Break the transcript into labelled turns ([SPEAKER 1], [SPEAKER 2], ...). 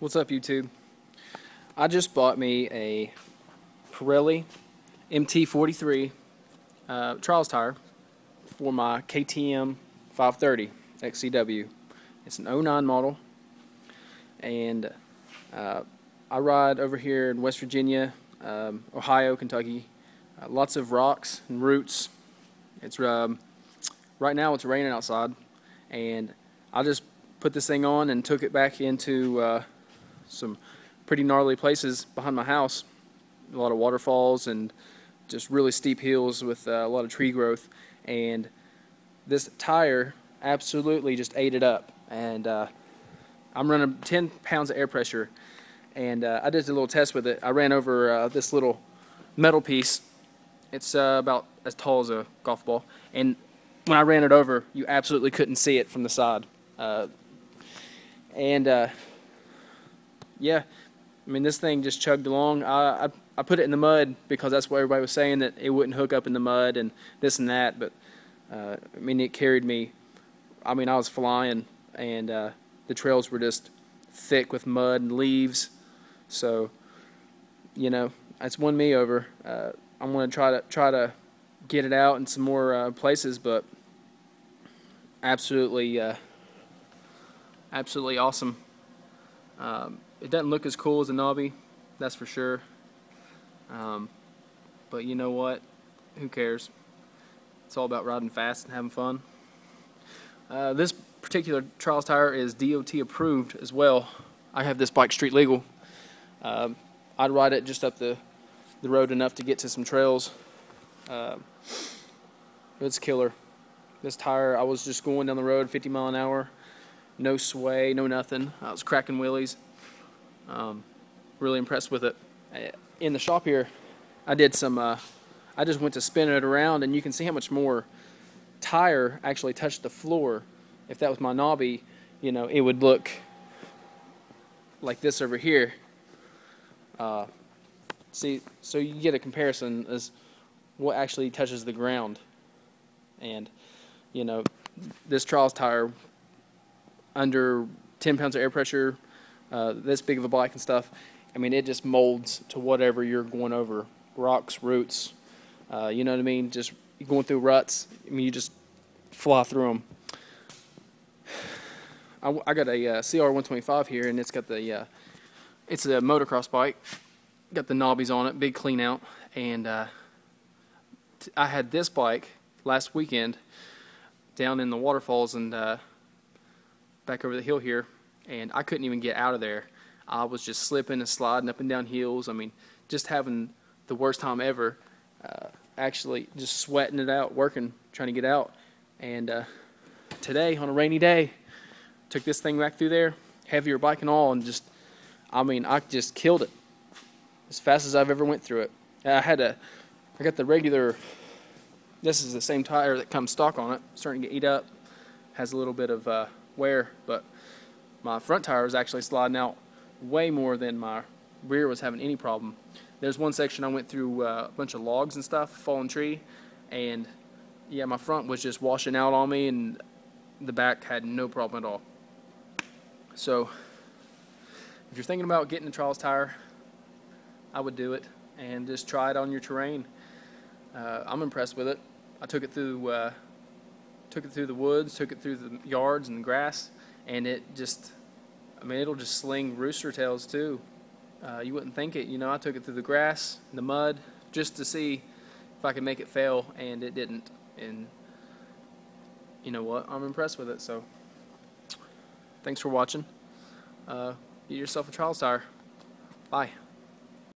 [SPEAKER 1] What's up, YouTube? I just bought me a Pirelli mt43 trials tire for my KTM 530 XCW. It's an '09 model, and I ride over here in West Virginia, Ohio, Kentucky. Lots of rocks and roots. It's right now it's raining outside, and I just put this thing on and took it back into some pretty gnarly places behind my house. A lot of waterfalls and just really steep hills with a lot of tree growth, and this tire absolutely just ate it up. And I'm running 10 pounds of air pressure, and I did a little test with it. I ran over this little metal piece. It's about as tall as a golf ball, and when I ran it over, you absolutely couldn't see it from the side. Yeah, I mean, this thing just chugged along. I put it in the mud because that's what everybody was saying, that it wouldn't hook up in the mud and this and that, but I mean, it carried me. I mean, I was flying, and the trails were just thick with mud and leaves, so you know, it's won me over. I'm going to try to get it out in some more places, but absolutely awesome. It doesn't look as cool as a knobby, that's for sure. But you know what? Who cares? It's all about riding fast and having fun. This particular trials tire is DOT approved as well. I have this bike street legal. I'd ride it just up the road enough to get to some trails. It's killer. This tire, I was just going down the road 50 miles an hour, no sway, no nothing. I was cracking wheelies. Really impressed with it. In the shop here, I did some. I just went to spin it around, and you can see how much more tire actually touched the floor. If that was my knobby, you know, it would look like this over here. See, so you get a comparison as what actually touches the ground. And you know, this trials tire, under 10 pounds of air pressure, this big of a bike and stuff, I mean, it just molds to whatever you're going over. Rocks, roots, you know what I mean? Just going through ruts, I mean, you just fly through them. I got a CR125 here, and it's got the, it's a motocross bike. Got the knobbies on it, big clean out, and I had this bike last weekend down in the waterfalls and back over the hill here, and I couldn't even get out of there. I was just slipping and sliding up and down hills. I mean, just having the worst time ever. Actually just sweating it out, working, trying to get out. And today, on a rainy day, took this thing back through there, heavier bike and all, and just, I mean, I just killed it as fast as I've ever went through it. I got the regular, this is the same tire that comes stock on it, starting to get eat up, has a little bit of wear, but my front tire was actually sliding out way more than my rear was having any problem. There's one section I went through a bunch of logs and stuff, fallen tree, and yeah, my front was just washing out on me, and the back had no problem at all. So if you're thinking about getting a trials tire, I would do it and just try it on your terrain. I'm impressed with it. I took it through the woods, took it through the yards and the grass, and it just, I mean, it'll just sling rooster tails too. You wouldn't think it, you know. I took it through the grass, the mud, just to see if I could make it fail, and it didn't. And you know what? I'm impressed with it. So thanks for watching. Get yourself a trials tire. Bye.